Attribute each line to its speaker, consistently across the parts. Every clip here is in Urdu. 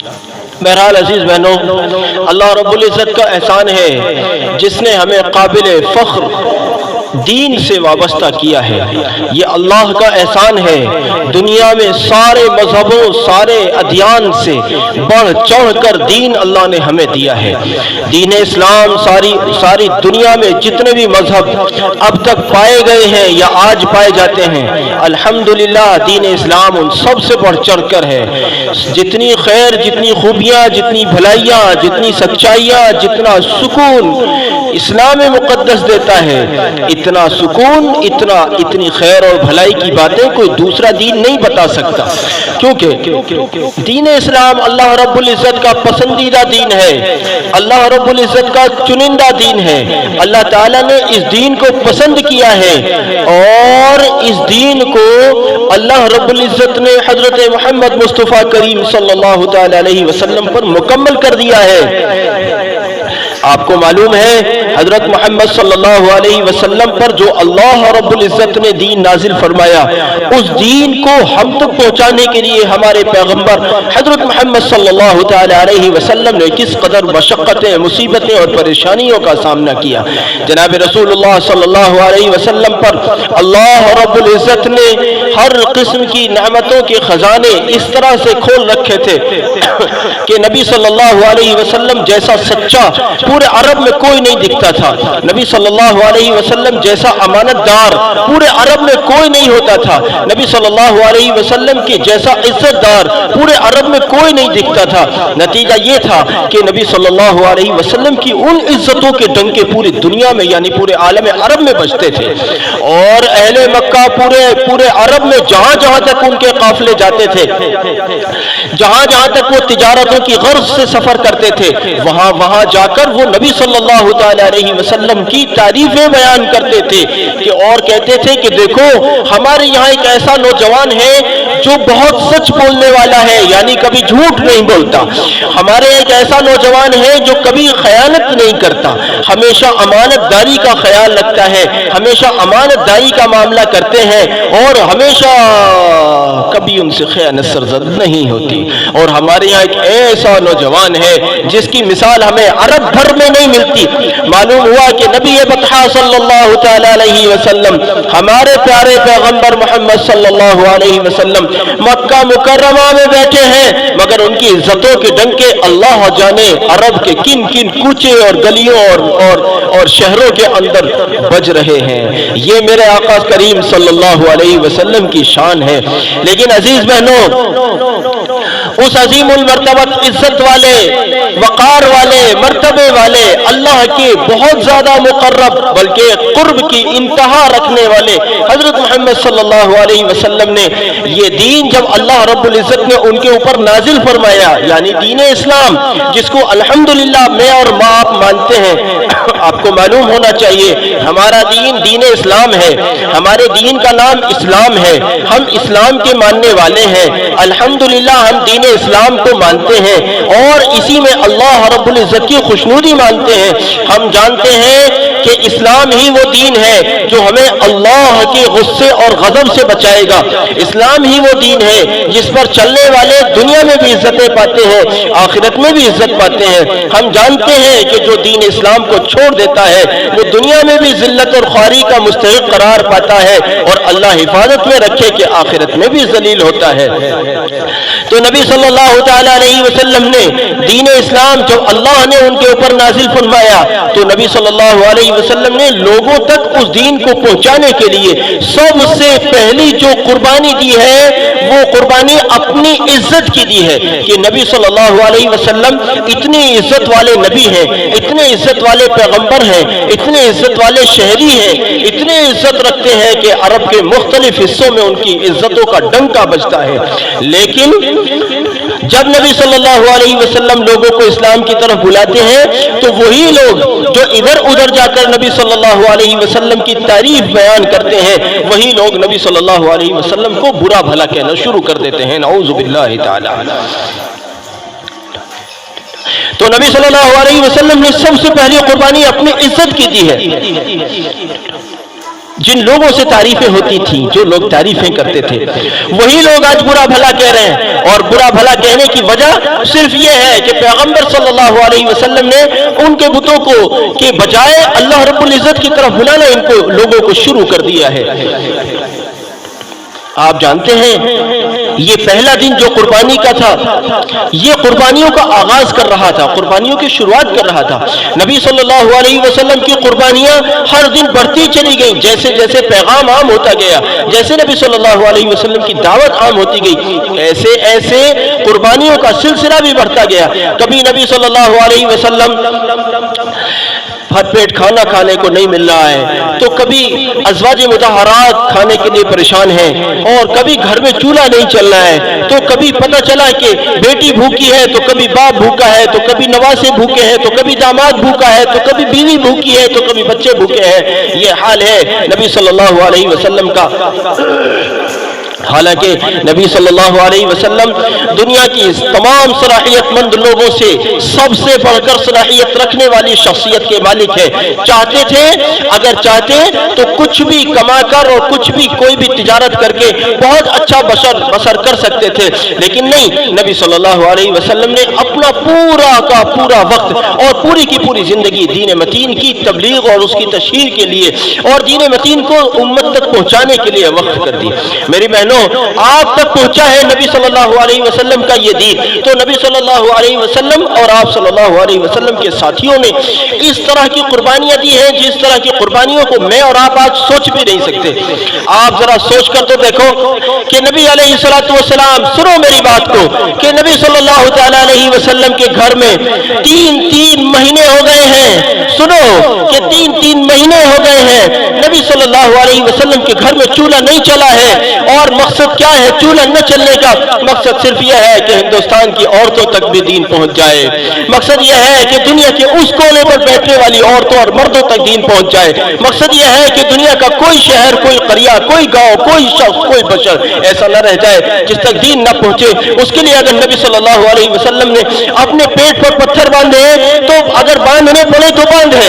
Speaker 1: بہرحال عزیز بہنوں، اللہ رب العزت کا احسان ہے جس نے ہمیں قابل فخر دین سے وابستہ کیا ہے۔ یہ اللہ کا احسان ہے، دنیا میں سارے مذہبوں، سارے ادیان سے بڑھ چڑھ کر دین اللہ نے ہمیں دیا ہے۔ دین اسلام ساری دنیا میں جتنے بھی مذہب اب تک پائے گئے ہیں یا آج پائے جاتے ہیں، الحمدللہ دین اسلام ان سب سے بڑھ چڑھ کر ہے۔ جتنی خیر، جتنی خوبیاں، جتنی بھلائیاں، جتنی سچائیاں، جتنا سکون اسلام مقدس دیتا ہے، اتنا سکون، اتنی خیر اور بھلائی کی باتیں کوئی دوسرا دین نہیں بتا سکتا، کیونکہ دین اسلام اللہ رب العزت کا پسندیدہ دین ہے، اللہ رب العزت کا چنندہ دین ہے۔ اللہ تعالیٰ نے اس دین کو پسند کیا ہے اور اس دین کو اللہ رب العزت نے حضرت محمد مصطفیٰ کریم صلی اللہ تعالی علیہ وسلم پر مکمل کر دیا ہے۔ آپ کو معلوم ہے حضرت محمد صلی اللہ علیہ وسلم پر جو اللہ رب العزت نے دین نازل فرمایا، اس دین کو ہم تک پہنچانے کے لیے ہمارے پیغمبر حضرت محمد صلی اللہ تعالی علیہ وسلم نے کس قدر مشقتیں، مصیبتیں اور پریشانیوں کا سامنا کیا۔ جناب رسول اللہ صلی اللہ علیہ وسلم پر اللہ رب العزت نے ہر قسم کی نعمتوں کے خزانے اس طرح سے کھول رکھے تھے کہ نبی صلی اللہ علیہ وسلم جیسا سچا پورے عرب میں کوئی نہیں دکھتا تھا، نبی صلی اللہ علیہ وسلم جیسا امانت دار پورے عرب میں کوئی نہیں ہوتا تھا، نبی صلی اللہ علیہ وسلم کے جیسا عزت دار پورے عرب میں کوئی نہیں دکھتا تھا۔ نتیجہ یہ تھا کہ نبی صلی اللہ علیہ وسلم کی ان عزتوں کے ڈنکے پوری دنیا میں یعنی پورے عالم عرب میں بجتے تھے، اور اہل مکہ پورے عرب میں جہاں جہاں تک ان کے قافلے جاتے تھے، جہاں جہاں تک وہ تجارتوں کی غرض سے سفر کرتے تھے، وہاں جا کر وہ نبی صلی اللہ تعالی علیہ وسلم کی تعریفیں بیان کرتے تھے کہ اور کہتے تھے کہ دیکھو ہمارے یہاں ایک ایسا نوجوان ہے جو بہت سچ بولنے والا ہے، یعنی کبھی جھوٹ نہیں بولتا، ہمارے ایک ایسا نوجوان ہے جو کبھی خیانت نہیں کرتا، ہمیشہ امانت داری کا خیال رکھتا ہے، ہمیشہ امانت داری کا معاملہ کرتے ہیں اور ہمیشہ کبھی ان سے خیانت سرزد نہیں ہوتی۔ اور ہمارے یہاں ایک ایسا نوجوان ہے جس کی مثال ہمیں عرب بھر میں نہیں ملتی۔ معلوم ہوا کہ نبی بطحہ صلی اللہ تعالی علیہ وسلم، ہمارے پیارے پیغمبر محمد صلی اللہ علیہ وسلم مکہ مکرمہ میں بیٹھے ہیں، مگر ان کی عزتوں کے ڈنکے اللہ جانے عرب کے کن کن کوچے اور گلیوں اور شہروں کے اندر بج رہے ہیں۔ یہ میرے آقا کریم صلی اللہ علیہ وسلم کی شان ہے۔ لیکن عزیز بہنوں، اس عظیم المرتبت عزت والے، وقار والے، مرتبے والے، اللہ کے بہت زیادہ مقرب بلکہ قرب کی انتہا رکھنے والے حضرت محمد صلی اللہ علیہ وسلم نے یہ دین جب اللہ رب العزت نے ان کے اوپر نازل فرمایا، یعنی دین اسلام جس کو الحمدللہ میں اور آپ مانتے ہیں، آپ کو معلوم ہونا چاہیے ہمارا دین دین اسلام ہے، ہمارے دین کا نام اسلام ہے، ہم اسلام کے ماننے والے ہیں، الحمدللہ ہم دین اسلام کو مانتے ہیں اور اسی میں اللہ رب العزت کی خوشنودی مانتے ہیں۔ ہم جانتے ہیں کہ اسلام ہی وہ دین ہے جو ہمیں اللہ کے غصے اور غضب سے بچائے گا، اسلام ہی وہ دین ہے جس پر چلنے والے دنیا میں بھی عزتیں پاتے ہیں، آخرت میں بھی عزت پاتے ہیں۔ ہم جانتے ہیں کہ جو دین اسلام کو چھوڑ دیتا ہے وہ دنیا میں بھی ذلت اور خواری کا مستحق قرار پاتا ہے اور اللہ حفاظت میں رکھے کہ آخرت میں بھی ذلیل ہوتا ہے۔ تو نبی صلی اللہ تعالی علیہ وسلم نے دین اسلام جب اللہ نے ان کے اوپر نازل فرمایا تو نبی صلی اللہ علیہ وسلم نے لوگوں تک اس دین کو پہنچانے کے لیے سب سے پہلی جو قربانی دی ہے وہ قربانی اپنی عزت کی دی ہے کہ نبی صلی اللہ علیہ وسلم اتنی عزت والے نبی ہیں، اتنے عزت والے پیغمبر ہیں، اتنے عزت والے شہری ہیں، اتنے عزت رکھتے ہیں کہ عرب کے مختلف حصوں میں ان کی عزتوں کا ڈنکا بجتا ہے۔ لیکن جب نبی صلی اللہ علیہ وسلم لوگوں کو اسلام کی طرف بلاتے ہیں تو وہی لوگ جو ادھر ادھر جا کر نبی صلی اللہ علیہ وسلم کی تعریف بیان کرتے ہیں وہی لوگ نبی صلی اللہ علیہ وسلم کو برا بھلا کہنا شروع کر دیتے ہیں، نعوذ باللہ تعالی۔ تو نبی صلی اللہ علیہ وسلم نے سب سے پہلی قربانی اپنی عزت کی دی ہے۔ جن لوگوں سے تعریفیں ہوتی تھیں، جو لوگ تعریفیں کرتے تھے، وہی لوگ آج برا بھلا کہہ رہے ہیں. اور برا بھلا کہنے کی وجہ صرف یہ ہے کہ پیغمبر صلی اللہ علیہ وسلم نے ان کے بتوں کو کے بجائے اللہ رب العزت کی طرف بلانا ان کو لوگوں کو شروع کر دیا ہے. آپ جانتے ہیں یہ پہلا دن جو قربانی کا تھا، یہ قربانیوں کا آغاز کر رہا تھا، قربانیوں کی شروعات کر رہا تھا. نبی صلی اللہ علیہ وسلم کی قربانیاں ہر دن بڑھتی چلی گئیں، جیسے جیسے پیغام عام ہوتا گیا، جیسے نبی صلی اللہ علیہ وسلم کی دعوت عام ہوتی گئی، ایسے ایسے قربانیوں کا سلسلہ بھی بڑھتا گیا. کبھی نبی صلی اللہ علیہ وسلم بھر پیٹ کھانا کھانے کو نہیں مل رہا ہے تو کبھی ازواج مطہرات کھانے کے لیے پریشان ہیں، اور کبھی گھر میں چولہا نہیں چل رہا ہے تو کبھی پتہ چلا کہ بیٹی بھوکی ہے تو کبھی باپ بھوکا ہے تو کبھی نواسے بھوکے ہیں تو کبھی داماد بھوکا ہے تو کبھی بیوی بھوکی ہے تو کبھی بچے بھوکے ہیں. یہ حال ہے نبی صلی اللہ علیہ وسلم کا. حالانکہ نبی صلی اللہ علیہ وسلم دنیا کی تمام صلاحیت مند لوگوں سے سب سے بڑھ کر صلاحیت رکھنے والی شخصیت کے مالک ہے. چاہتے تھے، اگر چاہتے تو کچھ بھی کما کر اور کچھ بھی کوئی بھی تجارت کر کے بہت اچھا بسر کر سکتے تھے، لیکن نہیں، نبی صلی اللہ علیہ وسلم نے اپنا پورا کا پورا وقت اور پوری کی پوری زندگی دین متین کی تبلیغ اور اس کی تشہیر کے لیے اور دین متین کو امت تک پہنچانے کے لیے وقف کر دی. میری بہنوں، آپ تک پہنچا ہے نبی صلی اللہ علیہ وسلم کا یہ دین، تو نبی صلی اللہ علیہ وسلم اور آپ صلی اللہ علیہ وسلم کے ساتھیوں نے اس طرح کی قربانیاں دی ہیں جس طرح کی قربانیوں کو میں اور آپ آج سوچ بھی نہیں سکتے. آپ ذرا سوچ کر تو دیکھو کہ نبی علیہ الصلوۃ والسلام، سنو میری بات کو، کہ نبی صلی اللہ تعالی علیہ وسلم کے گھر میں تین مہینے ہو گئے ہیں، سنو کہ تین مہینے ہو گئے ہیں نبی صلی اللہ علیہ وسلم کے گھر میں چولہا نہیں چلا ہے. اور مقصد کیا ہے چولہا نہ چلنے کا؟ مقصد صرف یہ ہے کہ ہندوستان کی عورتوں تک بھی دین پہنچ جائے. مقصد یہ ہے کہ دنیا کے اس کونے پر بیٹھنے والی عورتوں اور مردوں تک دین پہنچ جائے. مقصد یہ ہے کہ دنیا کا کوئی شہر، کوئی قریہ، کوئی گاؤں، کوئی شخص، کوئی بشر ایسا نہ رہ جائے جس تک دین نہ پہنچے. اس کے لیے اگر نبی صلی اللہ علیہ وسلم نے اپنے پیٹ پر پتھر باندھے تو اگر باندھنے پڑے تو باندھے،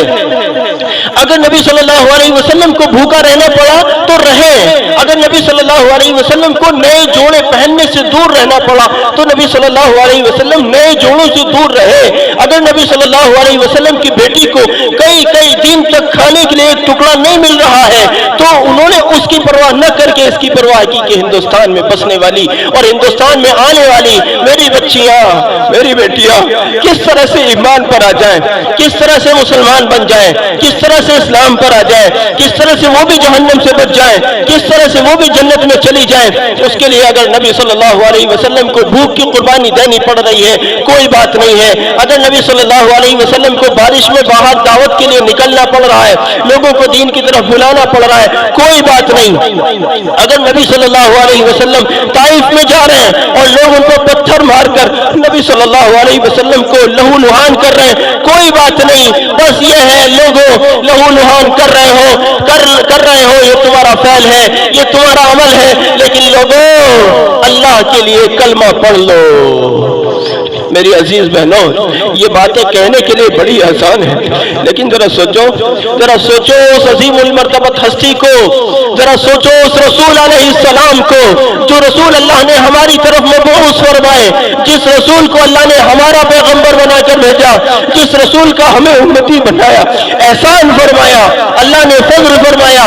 Speaker 1: اگر نبی صلی اللہ علیہ وسلم کو بھوکا رہنا پڑا تو رہے، اگر نبی صلی اللہ علیہ وسلم کو نئے جوڑے پہننے سے دور رہنا پڑا تو نبی صلی اللہ علیہ وسلم نئے جوڑوں سے دور رہے، اگر نبی صلی اللہ علیہ وسلم کی بیٹی کو کئی دن تک کھانے کے لیے ایک ٹکڑا نہیں مل رہا ہے تو انہوں نے اس کی پرواہ نہ کر کے اس کی پرواہ کی کہ ہندوستان میں بسنے والی اور ہندوستان میں آنے والی میری بچیاں، میری بیٹیاں کس طرح سے ایمان پر آ جائیں، کس طرح سے مسلمان بن جائیں، کس طرح سے اسلام پر آ جائیں، کس طرح سے وہ بھی جہنم سے بچ جائیں، کس طرح سے وہ بھی جنت میں چلی جائیں. اس کے لیے اگر نبی صلی اللہ علیہ وسلم کو بھوک کی قربانی دینی پڑ رہی ہے کوئی بات نہیں ہے، اگر نبی صلی اللہ علیہ وسلم کو بارش میں باہر دعوت کے لیے نکلنا پڑ رہا ہے، لوگوں کو دین کی طرف بلانا پڑ رہا ہے کوئی بات نہیں، اگر نبی صلی اللہ علیہ وسلم طائف میں جا رہے ہیں اور لوگ ان کو پتھر مار کر نبی صلی اللہ علیہ وسلم کو لہو لہان کر رہے ہیں کوئی بات نہیں. بس یہ ہے لوگوں لہو لہان کر رہے ہو یہ تمہارا فعل ہے، یہ تمہارا عمل ہے، لیکن لوگوں اللہ کے لیے کلمہ پڑھ لو. میری عزیز بہنوں، یہ باتیں کہنے کے لیے بڑی آسان ہے، لیکن ذرا سوچو اس عظیم المرتبت ہستی کو، ذرا سوچو اس رسول علیہ السلام کو جو رسول اللہ نے ہماری طرف مبعوث فرمائے، جس رسول کو اللہ نے ہمارا پیغمبر بنا کر بھیجا، جس رسول کا ہمیں امتی بنایا، احسان فرمایا، اللہ نے فضل فرمایا.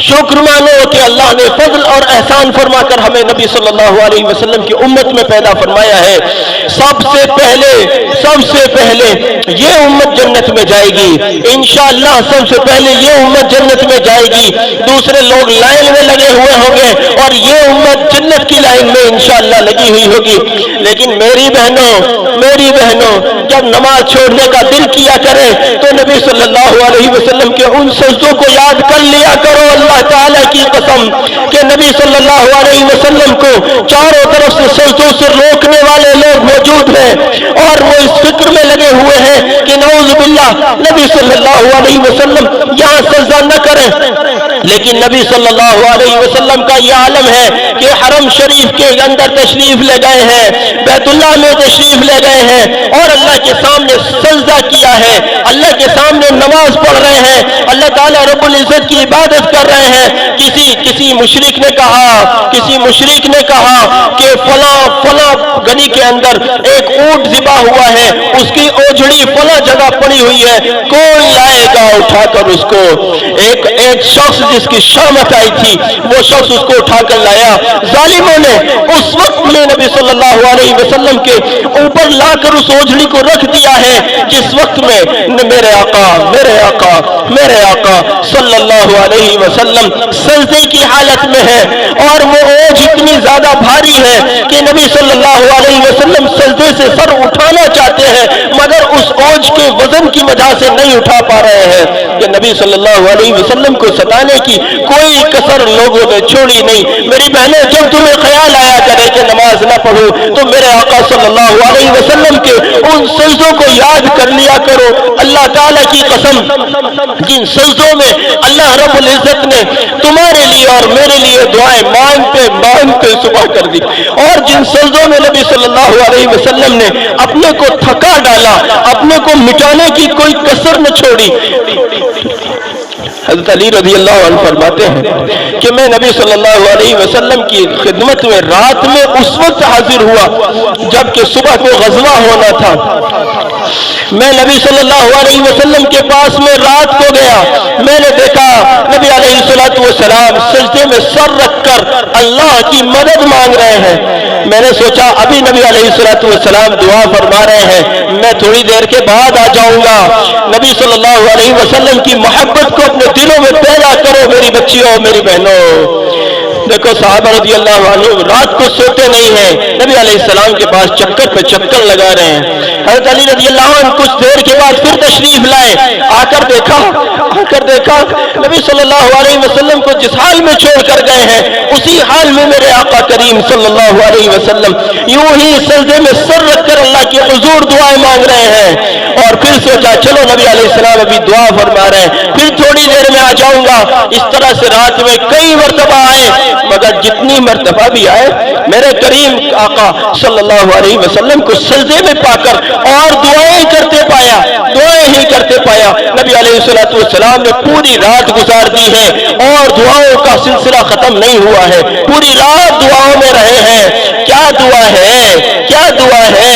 Speaker 1: شکر مانو کہ اللہ نے فضل اور احسان فرما کر ہمیں نبی صلی اللہ علیہ وسلم کی امت میں پیدا فرمایا ہے. سب سے پہلے یہ امت جنت میں جائے گی انشاءاللہ، سب سے پہلے یہ امت جنت میں جائے گی، دوسرے لوگ لائن میں لگے ہوئے ہوں گے اور یہ امت جنت کی لائن میں انشاءاللہ لگی ہوئی ہوگی. لیکن میری بہنوں جب نماز چھوڑنے کا دل کیا کرے تو نبی صلی اللہ علیہ وسلم کے ان سجدوں کو یاد کر لیا کرو. اللہ تعالیٰ کی قسم کہ نبی صلی اللہ علیہ وسلم کو چاروں طرف سے سجدوں سے روکنے والے لوگ موجود ہیں اور وہ اس فکر میں لگے ہوئے ہیں کہ نعوذ باللہ نبی صلی اللہ علیہ وسلم یہاں سجدہ نہ کریں. لیکن نبی صلی اللہ علیہ وسلم کا یہ عالم ہے کہ حرم شریف کے اندر تشریف لے گئے ہیں، بیت اللہ میں تشریف لے گئے ہیں اور اللہ کے سامنے سجدہ کیا ہے، اللہ کے سامنے نماز پڑھ رہے ہیں، اللہ تعالیٰ رب العزت کی عبادت کر رہے ہیں۔ کسی مشرک نے کہا کہ فلاں گلی کے اندر ایک اونٹ ذبح ہوا ہے، اس کی اوجھڑی فلاں جگہ پڑی ہوئی ہے، کون لائے گا اٹھا کر اس کو؟ ایک شخص جس کی شامت آئی تھی وہ شخص اس کو اٹھا کر لایا۔ ظالموں نے اس وقت میں نبی صلی اللہ علیہ وسلم کے اوپر لا کر اس اوجھڑی کو رکھ دیا ہے جس وقت میں میرے آقا صلی اللہ علیہ وسلم سجدے کی حالت میں ہے، اور وہ اوجھ اتنی زیادہ بھاری ہے کہ نبی صلی اللہ علیہ وسلم سجدے سے سر اٹھانا چاہتے ہیں مگر اس اوجھ کے وزن کی وجہ سے نہیں اٹھا پا رہے ہیں کہ نبی صلی اللہ علیہ وسلم کو ستانے کی کوئی کسر لوگوں نے چھوڑی نہیں۔ میری بہنیں، جب تمہیں خیال آیا کرے کہ نماز نہ پڑھو تو میرے آقا صلی اللہ علیہ وسلم کے ان سجدوں کو یاد کر لیا کرو۔ اللہ تعالیٰ کی قسم، جن سجدوں میں اللہ رب العزت نے تمہارے لیے اور میرے لیے دعائیں مانگتے صبح کر دی، اور جن سجدوں میں نبی صلی اللہ علیہ وسلم نے اپنے کو تھکا ڈالا، اپنے کو مٹانے کی کوئی کسر نہ چھوڑی۔ حضرت علی رضی اللہ عنہ فرماتے ہیں کہ میں نبی صلی اللہ علیہ وسلم کی خدمت میں رات میں اس وقت حاضر ہوا جبکہ صبح کو غزوہ ہونا تھا۔ میں نبی صلی اللہ علیہ وسلم کے پاس میں رات کو گیا، میں نے دیکھا نبی علیہ الصلوۃ والسلام سجدے میں سر رکھ کر اللہ کی مدد مانگ رہے ہیں۔ میں نے سوچا ابھی نبی علیہ الصلوۃ والسلام دعا فرما رہے ہیں، میں تھوڑی دیر کے بعد آ جاؤں گا۔ نبی صلی اللہ علیہ وسلم کی محبت کو اپنے دلوں میں پیدا کرو میری بچیوں، میری بہنوں۔ دیکھو صحابہ رضی اللہ عنہ رات کو سوتے نہیں ہیں، نبی علیہ السلام کے پاس چکر پہ چکر لگا رہے ہیں۔ حضرت علی رضی اللہ عنہ کچھ دیر کے بعد پھر تشریف لائے، آ کر دیکھا نبی صلی اللہ علیہ وسلم کو جس حال میں چھوڑ کر گئے ہیں اسی حال میں میرے آقا کریم صلی اللہ علیہ وسلم یوں ہی سجدے میں سر رکھ کر اللہ کے حضور دعائیں مانگ رہے ہیں۔ اور پھر سوچا چلو نبی علیہ السلام ابھی دعا فرما رہے ہیں، پھر تھوڑی دیر میں آ جاؤں گا۔ اس طرح سے رات میں کئی مرتبہ آئے، مگر جتنی مرتبہ بھی آئے میرے کریم آقا صلی اللہ علیہ وسلم کو سجدے میں پا کر اور دعائیں ہی کرتے پایا۔ نبی علیہ الصلوۃ والسلام نے پوری رات گزار دی ہے اور دعاؤں کا سلسلہ ختم نہیں ہوا ہے، پوری رات دعاؤں میں رہے ہیں۔ کیا دعا ہے؟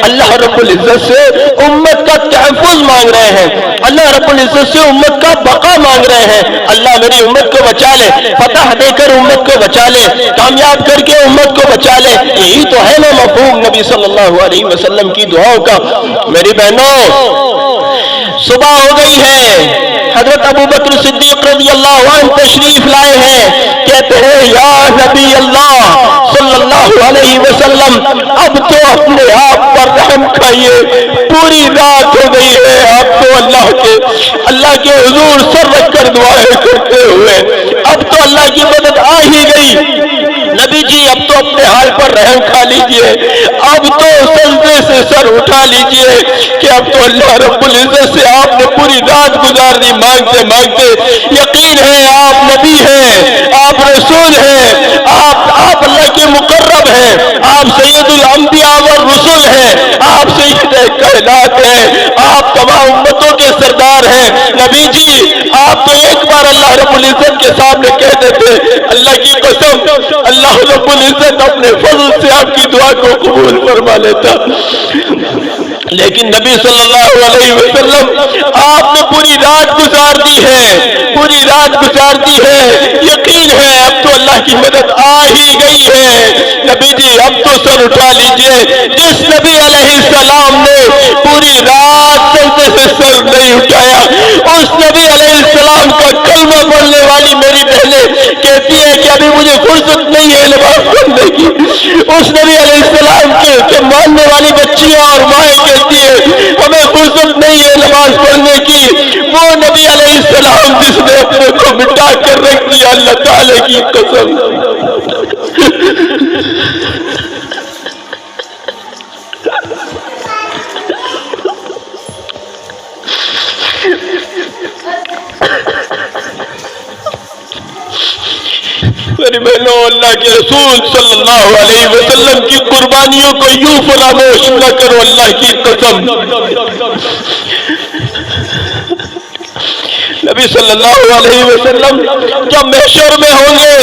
Speaker 1: اللہ رب العزت سے امت کا تحفظ مانگ رہے ہیں، اللہ رب العزت سے امت کا بقا مانگ رہے ہیں۔ اللہ میری امت کو بچا لے، فتح دے کر امت کو بچا لے، کامیاب کر کے امت کو بچا لے۔ یہی تو ہے نا مفہوم نبی صلی اللہ علیہ وسلم کی دعاؤں کا۔ میری بہنوں، صبح ہو گئی ہے، حضرت ابو بکر صدیق رضی اللہ عنہ تشریف لائے ہیں، کہتے ہیں یا نبی اللہ صلی اللہ علیہ وسلم اب تو اپنے آپ پر رحم کھائیے، پوری رات ہو گئی ہے، آپ تو اللہ کے حضور سر رکھ کر دعائیں کرتے ہوئے، اب تو اللہ کی مدد آ ہی گئی۔ نبی جی اب تو اپنے حال پر رحم کھا لیجئے، اب تو سجدے سے سر اٹھا لیجئے کہ اب تو اللہ رب العزت سے آپ نے پوری رات گزار دی مانگتے۔ یقین ہے آپ نبی ہیں، آپ رسول ہیں، آپ اللہ کے مقرب ہیں، آپ سید الانبیاء والرسل ہیں، آپ سید کائنات ہیں، آپ تمام امتوں کے سردار ہیں۔ نبی جی آپ تو ایک بار اللہ رب العزت کے سامنے کہہ دیتے، اللہ کی قسم اللہ رب العزت اپنے فضل سے آپ کی دعا کو قبول فرما لیتا۔ لیکن نبی صلی اللہ علیہ وسلم آپ نے پوری رات گزار دی ہے، یقین ہے اب تو اللہ کی مدد آ ہی گئی ہے۔ نبی جی اب تو سر اٹھا لیجئے، جس نبی علیہ السلام نے پوری رات سجدے سے سر نہیں اٹھایا، اس نبی علیہ السلام کا کلمہ پڑھنے والی میری بہنیں کہتی ہے کہ ابھی مجھے فرصت نہیں ہے نماز پڑھنے کی، اس نبی علیہ السلام کے ماننے والی بچیاں اور مائیں کہتی ہے ہمیں فرصت نہیں ہے نماز پڑھنے کی، وہ نبی علیہ السلام جس نے اپنے کو مٹا کر رکھ دیا، اللہ تعالی کی قسم۔ میری بہنوں، اللہ کے رسول صلی اللہ علیہ وسلم کی قربانیوں کو یوں فراموش نہ کرو، اللہ کی قسم۔ نبی صلی اللہ علیہ وسلم جب محشر میں ہوں گے،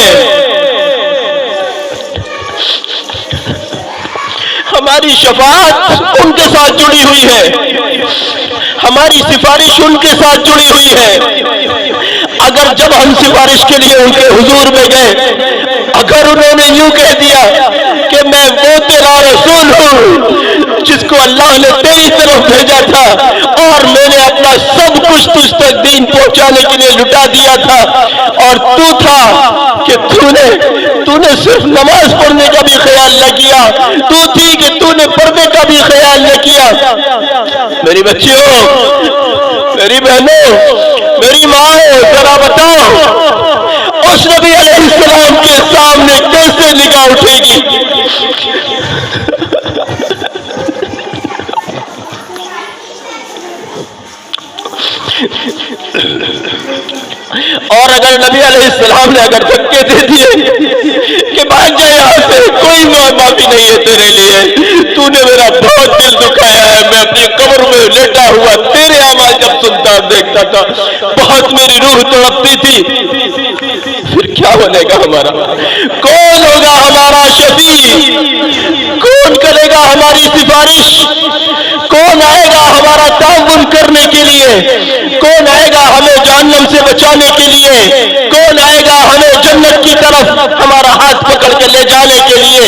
Speaker 1: ہماری شفاعت ان کے ساتھ جڑی ہوئی ہے، ہماری سفارش ان کے ساتھ جڑی ہوئی ہے۔ اگر جب ہم سفارش کے لیے ان کے حضور میں گئے، اگر انہوں نے یوں کہہ دیا کہ میں وہ تیرا رسول ہوں جس کو اللہ نے تیری طرف بھیجا تھا، اور میں نے اپنا سب کچھ تجھ تک دین پہنچانے کے لیے لٹا دیا تھا، اور تو تھا کہ تو نے صرف نماز پڑھنے کا بھی خیال نہ کیا، تو تھی کہ تو نے پردے کا بھی خیال نہ کیا۔ میری بچیوں، میری بہنوں، میری ماں، ذرا بتاؤ اس نبی علیہ السلام کے سامنے کیسے نگاہ اٹھے گی؟ اور اگر نبی علیہ السلام نے اگر دھکے دے دیے کہ بھاگ جائے یہاں سے، کوئی معافی نہیں ہے تیرے لیے، تو نے میرا بہت دل دکھایا ہے، میں اپنی قبر میں لیٹا ہوا تیرے اعمال جب سنتا دیکھتا تھا، بہت میری روح تڑپتی تھی، پھر کیا بنے گا ہمارا؟ کون ہوگا ہمارا شفیع؟ کون کرے گا ہماری سفارش؟ کون آئے گا ہمارا تعاون کرنے کے لیے؟ کون آئے گا ہمیں جہنم سے بچانے کے لیے؟ کون آئے گا ہمیں جنت کی طرف ہمارا ہاتھ پکڑ کے لے جانے کے لیے؟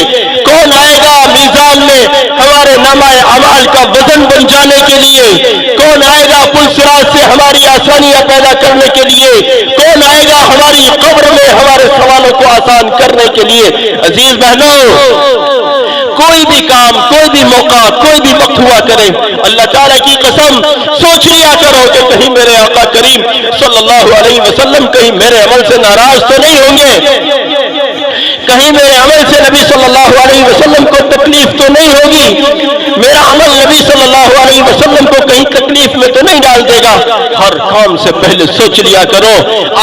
Speaker 1: کون آئے گا میزان میں ہمارے نامہ اعمال کا وزن بن جانے کے لیے؟ کون آئے گا پل صراط سے ہماری آسانیاں پیدا کرنے کے لیے؟ کون آئے گا ہماری قبر میں ہمارے سوالوں کو آسان کرنے کے لیے؟ عزیز بہنوں، کوئی بھی کام، کوئی بھی موقع، کوئی بھی وقت ہوا کرے، اللہ تعالیٰ کی قسم سوچ لیا کرو کہ کہیں میرے آقا کریم صلی اللہ علیہ وسلم کہیں میرے عمل سے ناراض تو نہیں ہوں گے، کہیں میرے عمل سے نبی صلی اللہ علیہ وسلم کو تکلیف تو نہیں ہوگی، میرا عمل نبی صلی اللہ علیہ وسلم کو کہیں تکلیف میں تو نہیں ڈال دے گا۔ ہر کام سے پہلے سوچ لیا کرو۔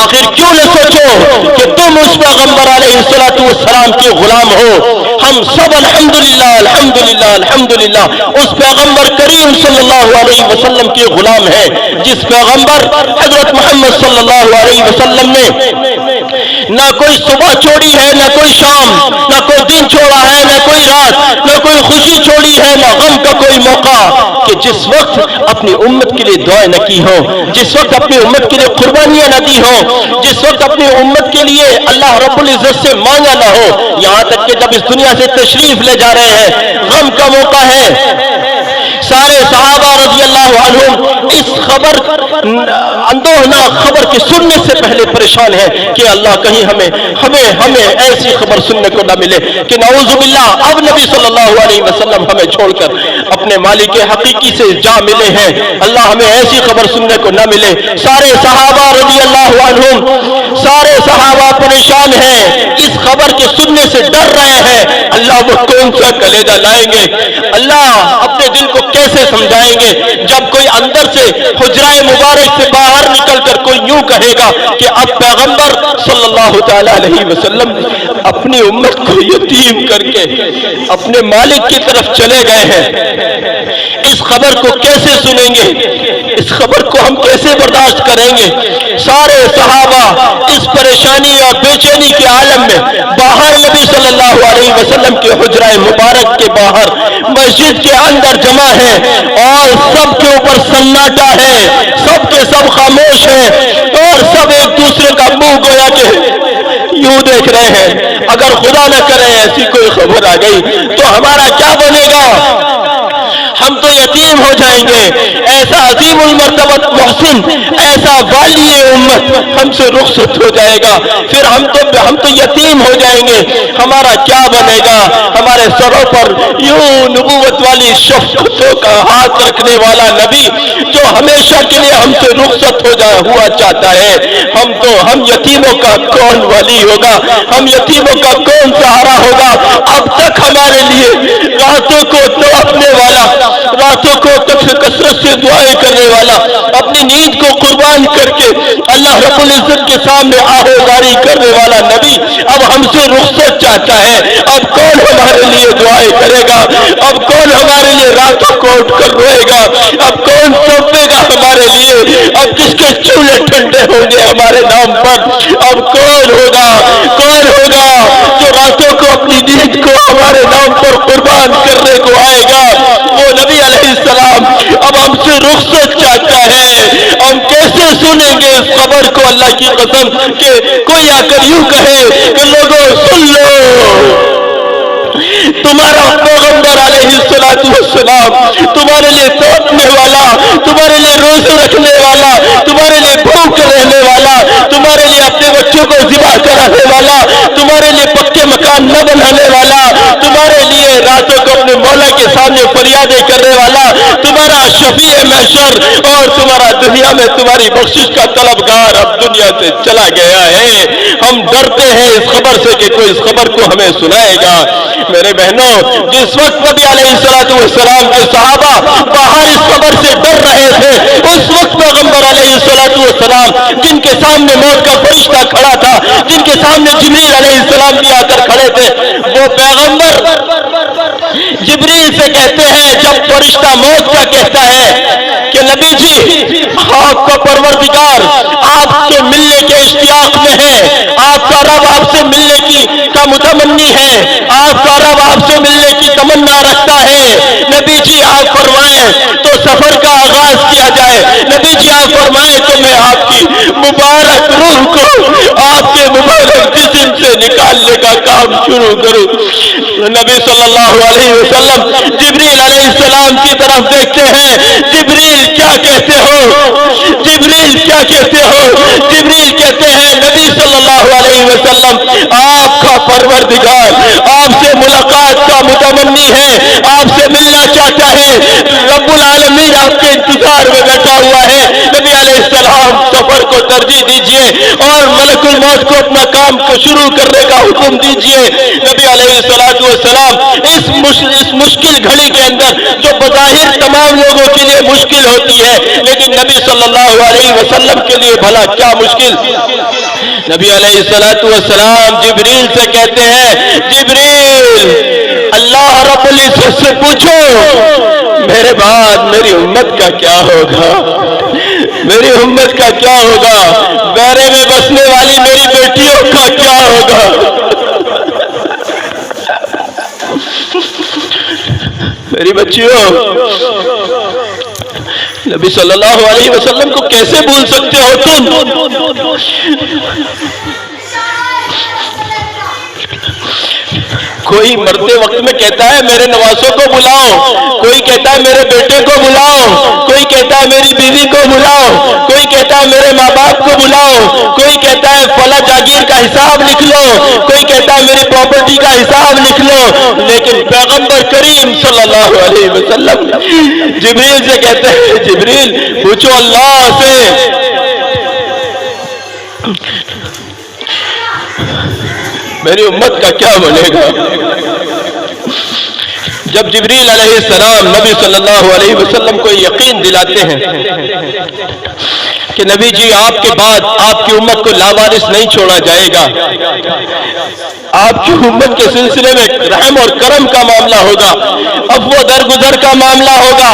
Speaker 1: آخر کیوں نہ سوچو کہ تم اس پیغمبر علیہ السلام کے غلام ہو؟ ہم سب الحمدللہ الحمدللہ الحمدللہ اس پیغمبر کریم صلی اللہ علیہ وسلم کے غلام ہیں، جس پیغمبر حضرت محمد صلی اللہ علیہ وسلم نے نہ کوئی صبح چھوڑی ہے، نہ کوئی شام، نہ کوئی دن چھوڑا ہے، نہ کوئی رات، نہ کوئی خوشی چھوڑی ہے، نہ غم کا کوئی موقع، کہ جس وقت اپنی امت کے لیے دعائیں نہ کی ہو، جس وقت اپنی امت کے لیے قربانیاں نہ دی ہو، جس وقت اپنی امت کے لیے اللہ رب العزت سے مانگا نہ ہو، یہاں تک کہ جب اس دنیا سے تشریف لے جا رہے ہیں غم کا موقع ہے۔ سارے صحابہ رضی اللہ عنہم اس خبر اندوہنا خبر کے سننے سے پہلے پریشان ہے کہ اللہ کہیں ہمیں ایسی خبر سننے کو نہ ملے کہ نعوذ باللہ اب نبی صلی اللہ علیہ وسلم ہمیں چھوڑ کر اپنے مالک حقیقی سے جا ملے ہیں، اللہ ہمیں ایسی خبر سننے کو نہ ملے۔ سارے صحابہ رضی اللہ عنہم، سارے صحابہ پریشان ہیں، اس خبر کے سننے سے ڈر رہے ہیں، اللہ وہ کون سا کلیجہ لائیں گے، اللہ اپنے دل کو کیسے سمجھائیں گے جب کوئی اندر سے حجرہ مبارک سے باہر نکل کر کوئی یوں کہے گا کہ اب پیغمبر صلی اللہ تعالی علیہ وسلم اپنی امت کو یتیم کر کے اپنے مالک کی طرف چلے گئے ہیں۔ اس خبر کو کیسے سنیں گے؟ اس خبر کو ہم کیسے برداشت کریں گے؟ سارے صحابہ اس پریشانی اور بے چینی کے عالم میں باہر نبی صلی اللہ علیہ وسلم کے حجرہ مبارک کے باہر مسجد کے اندر جمع ہیں، اور سب کے اوپر سناٹا ہے، سب کے سب خاموش ہیں، اور سب ایک دوسرے کا منہ گویا کہ یوں دیکھ رہے ہیں۔ اگر خدا نہ کرے ایسی کوئی خبر آ گئی تو ہمارا کیا بنے گا؟ ہم تو یتیم ہو جائیں گے۔ ایسا عظیم المرتبت محسن، ایسا والی امت ہم سے رخصت ہو جائے گا، پھر ہم تو یتیم ہو جائیں گے، ہمارا کیا بنے گا؟ ہمارے سروں پر یوں نبوت والی شفقتوں کا ہاتھ رکھنے والا نبی جو ہمیشہ کے لیے ہم سے رخصت ہوا چاہتا ہے، ہم یتیموں کا کون والی ہوگا؟ ہم یتیموں کا کون سہارا ہوگا؟ اب تک ہمارے لیے راتوں کو تڑپنے والا، راتوں کو کثرت سے دعائیں کرنے والا، اپنی نیند کو قربان کر کے اللہ رب العزت کے سامنے آہوزاری کرنے والا نبی اب ہم سے رخصت چاہتا ہے. اب کون ہمارے لیے دعائیں کرے گا؟ اب کون ہمارے لیے راتوں کو اٹھ کر روئے گا؟ اب کون سونپے گا ہمارے لیے؟ اب کس کے چولہے ٹھنڈے ہوں گے ہمارے نام پر؟ اب کون ہوگا جو راتوں کو اپنی نیند کو ہمارے نام پر قربان کرنے کو آئے گا؟ وہ نبی علیہ السلام اب ہم سے رخصت چاہتا ہے. ہم کیسے سنیں گے اس خبر کو؟ اللہ کی قسم کہ کوئی آ کر یوں کہے کہ لوگوں سن لو، تمہارا پیغمبر علیہ السلام تمہارے لیے توڑنے والا، تمہارے لیے روزے رکھنے والا، تمہارے لیے بھوک رہنے والا، تمہارے لیے اپنے بچوں کو ذبح کرانے والا، تمہارے لیے پکے مکان نہ بنانے والا، تمہارے لیے راتوں کو اپنے مولا کے سامنے فریادیں کرنے والا، تمہارا شفیع محشر اور تمہارا دنیا میں تمہاری بخشش کا طلبگار اب دنیا سے چلا گیا ہے. ہم ڈرتے ہیں اس خبر سے کہ کوئی اس خبر کو ہمیں سنائے گا. میرے بہنوں، جس وقت نبی علیہ السلام کے صحابہ باہر اس خبر سے ڈر رہے تھے، اس وقت پیغمبر علیہ السلام جن کے سامنے موت کا فرشتہ کھڑا تھا، جن کے سامنے جبریل علیہ السلام بھی آ کر کھڑے تھے، وہ پیغمبر جبریل سے کہتے ہیں جب فرشتہ موت کا کہتا ہے کہ نبی جی آپ کا پروردگار آپ سے ملنے کے اشتیاق میں ہے، آپ کا رب آپ سے ملنے کا متمنی ہے، آپ کا رب آپ سے ملنے کی تمنا رکھتا ہے، نبی جی آپ فرمائیں تو سفر کا آغاز کیا جائے، نبی جی آپ فرمائیں تو میں آپ کی مبارک روح کو آپ کے مبارک جسم سے نکالنے کا کام شروع کروں. نبی صلی اللہ علیہ وسلم جبریل علیہ السلام کی طرف دیکھتے ہیں. جبریل کیا کہتے ہو؟ جبریل کیا کہتے ہو؟ جبریل کہتے ہیں نبی صلی اللہ علیہ وسلم آپ کا پروردگار آپ سے ملاقات کا متمنی ہے، آپ سے ملنا چاہتا ہے، رب العالمین آپ کے انتظار میں بیٹھا ہوا ہے. نبی علیہ السلام سفر کو ترجیح دیجئے اور ملک الموت کو اپنا کام کو شروع کرنے کا حکم دیجئے. نبی علیہ السلام اس مشکل گھڑی کے اندر جو بظاہر تمام لوگوں کے لیے مشکل ہوتی ہے، لیکن نبی صلی اللہ علیہ وسلم کے لیے بھلا کیا مشکل؟ نبی علیہ السلام جبریل سے کہتے ہیں جبریل اللہ رب العزت سے پوچھو میرے بعد میری امت کا کیا ہوگا، میری امت کا کیا ہوگا، بیرے میں بسنے والی میری بیٹیوں کا کیا ہوگا. میری بچیوں، نبی صلی اللہ علیہ وسلم کو کیسے بھول سکتے ہو تم؟ کوئی مرتے وقت میں کہتا ہے میرے نواسوں کو بلاؤ، کوئی کہتا ہے میرے بیٹے کو بلاؤ، کوئی کہتا ہے میری بیوی کو بلاؤ، کوئی کہتا ہے میرے ماں باپ کو بلاؤ، کوئی کہتا ہے فلاں جاگیر کا حساب لکھ لو، کوئی کہتا ہے میری پراپرٹی کا حساب لکھ لو. لیکن پیغمبر کریم صلی اللہ علیہ وسلم جبریل سے کہتے ہیں جبریل پوچھو اللہ سے میری امت کا کیا بنے گا. جب جبریل علیہ السلام نبی صلی اللہ علیہ وسلم کو یقین دلاتے ہیں کہ نبی جی آپ کے بعد آپ کی امت کو لاوارث نہیں چھوڑا جائے گا، آپ کی امت کے سلسلے میں رحم اور کرم کا معاملہ ہوگا، عفو درگزر کا معاملہ ہوگا،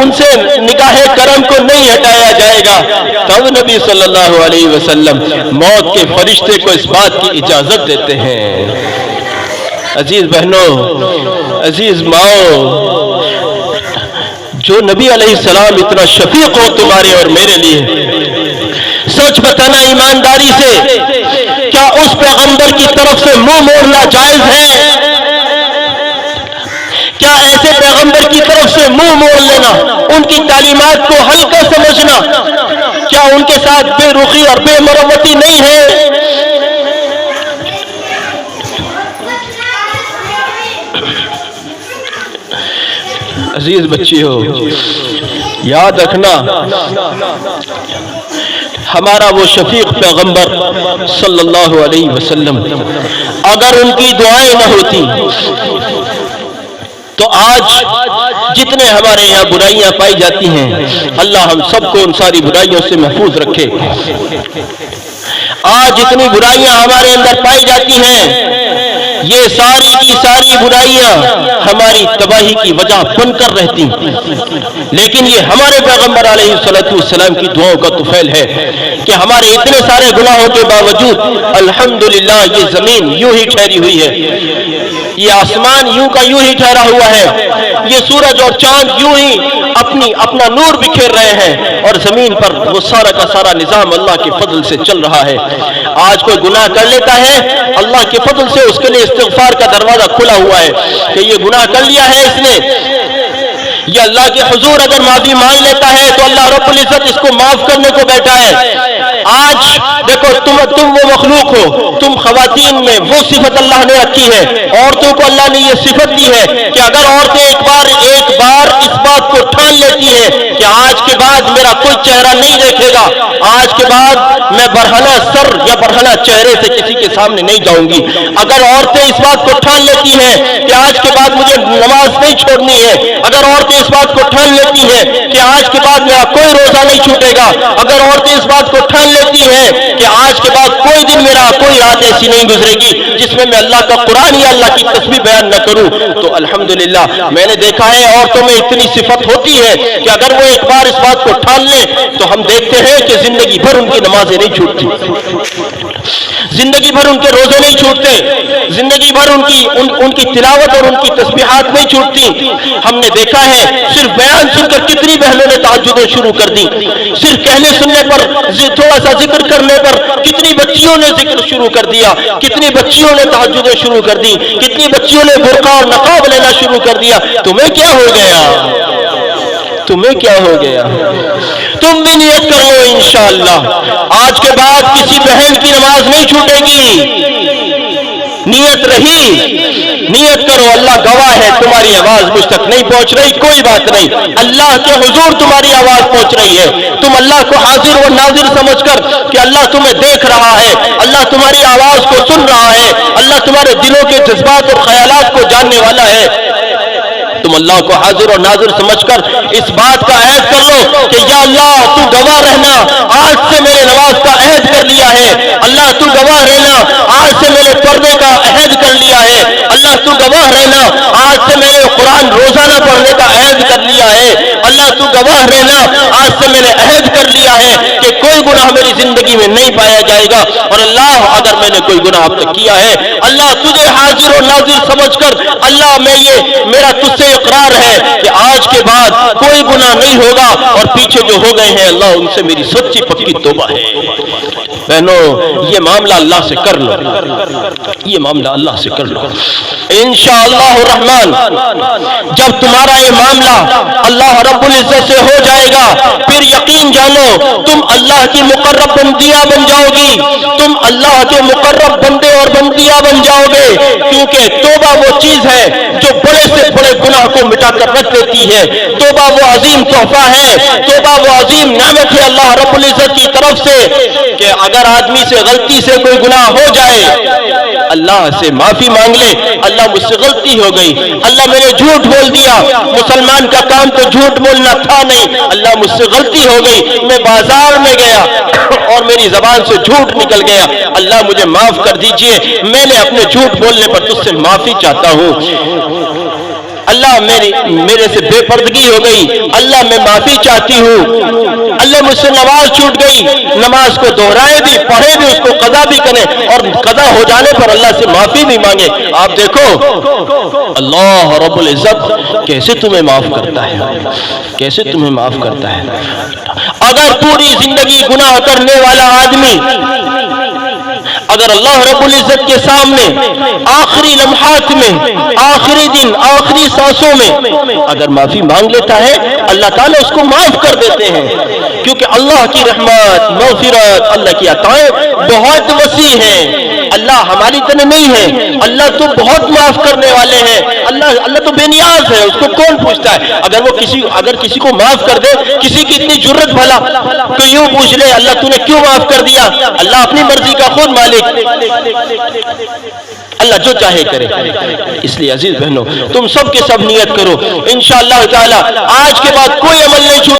Speaker 1: ان سے نگاہ کرم کو نہیں ہٹایا جائے گا، تب نبی صلی اللہ علیہ وسلم موت کے فرشتے کو اس بات کی اجازت دیتے ہیں. عزیز بہنوں، عزیز ماؤں، جو نبی علیہ السلام اتنا شفیق ہو تمہارے اور میرے لیے، سچ بتانا ایمانداری سے، کیا اس پیغمبر کی طرف سے منہ موڑنا جائز ہے؟ کیا ایسے پیغمبر کی طرف سے منہ موڑ لینا، ان کی تعلیمات کو ہلکا سمجھنا، کیا ان کے ساتھ بے رخی اور بے مروتی نہیں ہے؟ عزیز بچیوں، یاد رکھنا ہمارا وہ شفیق پیغمبر صلی اللہ علیہ وسلم اگر ان کی دعائیں نہ ہوتی تو آج جتنے ہمارے یہاں برائیاں پائی جاتی ہیں اللہ ہم سب کو ان ساری برائیوں سے محفوظ رکھے۔ آج جتنی برائیاں ہمارے اندر پائی جاتی ہیں یہ ساری کی ساری برائیاں ہماری تباہی کی وجہ بن کر رہتی ہیں، لیکن یہ ہمارے پیغمبر علیہ السلام کی دعاؤں کا طفیل ہے کہ ہمارے اتنے سارے گناہوں کے باوجود الحمدللہ یہ زمین یوں ہی ٹھہری ہوئی ہے، یہ آسمان یوں کا یوں ہی ٹھہرا ہوا ہے، یہ سورج اور چاند یوں ہی اپنا نور بکھیر رہے ہیں، اور زمین پر وہ سارا کا سارا نظام اللہ کے فضل سے چل رہا ہے۔ آج کوئی گناہ کر لیتا ہے اللہ کے فضل سے اس کے لیے استغفار کا دروازہ کھلا ہوا ہے کہ یہ گناہ کر لیا ہے اس نے، یہ اللہ کے حضور اگر معافی مانگ لیتا ہے تو اللہ رب العزت اس کو معاف کرنے کو بیٹھا ہے۔ آج دیکھو تم وہ مخلوق ہو، تم خواتین میں وہ صفت اللہ نے رکھی ہے، عورتوں کو اللہ نے یہ صفت دی ہے کہ اگر عورتیں ایک بار اس بات کو ٹھان لیتی ہیں کہ آج کے بعد میرا کوئی چہرہ نہیں دیکھے گا، آج کے بعد میں برہنہ سر یا برہنہ چہرے سے کسی کے سامنے نہیں جاؤں گی، اگر عورتیں اس بات کو ٹھان لیتی ہیں کہ آج کے بعد مجھے نماز نہیں چھوڑنی ہے، اگر عورتیں اس بات کو ٹھان لیتی ہیں کہ آج کے بعد میرا کوئی روزہ نہیں چھوٹے گا، اگر عورتیں اس بات کو ٹھان لیتی ہیں کہ آج کے بعد کوئی دن میرا کوئی رات ایسی نہیں گزرے گی جس میں اللہ کا قرآن یا اللہ کی تسبیح بیان نہ کروں، تو الحمدللہ میں نے دیکھا ہے عورتوں میں اتنی صفت ہوتی ہے کہ اگر وہ ایک بار اس بات کو ٹھان لیں تو ہم دیکھتے ہیں کہ زندگی بھر ان کی نمازیں نہیں چھوٹتی، زندگی بھر ان کے روزے نہیں چھوٹتے، زندگی بھر ان کی تلاوت اور ان کی تسبیحات نہیں چھوٹتی۔ ہم نے دیکھا ہے صرف بیان سن کر کتنی بہنوں نے تہجدیں شروع کر دی، صرف کہنے سننے پر تھوڑا سا ذکر کرنے پر کتنی بچیوں نے ذکر شروع کر دیا، کتنی بچیوں نے تہجدیں شروع کر دی، کتنی بچیوں نے برقع اور نقاب لینا شروع کر دیا۔ تمہیں کیا ہو گیا؟ تمہیں کیا ہو گیا؟ تم بھی نیت کر لو انشاءاللہ آج کے بعد کسی بہن کی نماز نہیں چھوٹے گی، نیت رہی، نیت کرو، اللہ گواہ ہے تمہاری آواز مجھ تک نہیں پہنچ رہی، کوئی بات نہیں، اللہ کے حضور تمہاری آواز پہنچ رہی ہے، تم اللہ کو حاضر و ناظر سمجھ کر کہ اللہ تمہیں دیکھ رہا ہے، اللہ تمہاری آواز کو سن رہا ہے، اللہ تمہارے دلوں کے جذبات اور خیالات کو جاننے والا ہے، تم اللہ کو حاضر اور ناظر سمجھ کر اس بات کا عہد کر لو کہ یا اللہ تو گواہ رہنا، آج سے میں نے نماز کا عہد کر لیا ہے، اللہ تو گواہ رہنا، آج سے میں نے پردے کا عہد کر لیا ہے، اللہ تو گواہ رہنا، آج سے میں نے قرآن روزانہ پڑھنے کا عہد کر لیا ہے، اللہ تو گواہ رہنا، آج سے میں نے عہد کر لیا ہے کہ کوئی گناہ میری زندگی میں نہیں پایا جائے گا، اور اللہ اگر میں نے کوئی گناہ اب تک کیا ہے اللہ تجھے حاضر اور ناظر سمجھ کر اللہ میرا تجھ سے اقرار ہے کہ آج کے بعد کوئی گناہ نہیں ہوگا، اور پیچھے جو ہو گئے ہیں اللہ ان سے میری سچی پکی توبہ ہے۔ بہنوں یہ معاملہ اللہ سے کر لو، یہ معاملہ اللہ سے کر لو انشاءاللہ الرحمن۔ جب تمہارا یہ معاملہ اللہ رب العزت سے ہو جائے گا پھر یقین جانو تم اللہ کی مقرب بندیاں بن جاؤ گی، تم اللہ کے مقرب بندے اور بندیاں بن جاؤ گے، کیونکہ توبہ وہ چیز ہے جو بڑے سے بڑے گناہ کو مٹا کر رکھ دیتی ہے، توبہ وہ عظیم تحفہ ہے، توبہ وہ عظیم نعمت ہے اللہ رب العزت کی طرف سے کہ اگر آدمی سے غلطی سے کوئی گناہ ہو جائے اللہ سے معافی مانگ لے، اللہ مجھ سے غلطی ہو گئی، اللہ میں نے جھوٹ بول دیا، مسلمان کا کام تو جھوٹ بولنا تھا نہیں، اللہ مجھ سے غلطی ہو گئی، میں بازار میں گیا اور میری زبان سے جھوٹ نکل گیا، اللہ مجھے معاف کر دیجئے، میں نے اپنے جھوٹ بولنے پر تجھ سے معافی چاہتا ہوں، اللہ میرے سے بے پردگی ہو گئی، اللہ میں معافی چاہتی ہوں، اللہ مجھ سے نماز چھوٹ گئی، نماز کو دہرائے بھی، پڑھے بھی، اس کو قضا بھی کریں، اور قضا ہو جانے پر اللہ سے معافی بھی مانگے۔ آپ دیکھو اللہ رب العزت کیسے تمہیں معاف کرتا ہے، کیسے تمہیں معاف کرتا ہے۔ اگر پوری زندگی گناہ کرنے والا آدمی اگر اللہ رب العزت کے سامنے آخری لمحات میں، آخری دن، آخری سانسوں میں اگر معافی مانگ لیتا ہے اللہ تعالیٰ اس کو معاف کر دیتے ہیں، کیونکہ اللہ کی رحمت، مغفرت، اللہ کی عطائیں بہت وسیع ہیں، اللہ ہماری طرح نہیں ہے، اللہ تو بہت معاف کرنے والے ہیں، اللہ تو بے نیاز ہے، اس کو کون پوچھتا ہے؟ اگر کسی کو معاف کر دے، کسی کی اتنی جرت بھلا تو یوں پوچھ لے اللہ تو نے کیوں معاف کر دیا؟ اللہ اپنی مرضی کا خود مالک، اللہ جو چاہے کرے۔ اس لیے عزیز بہنوں، تم سب کے سب نیت کرو، انشاءاللہ تعالی آج کے بعد کوئی عمل نہیں چھوٹے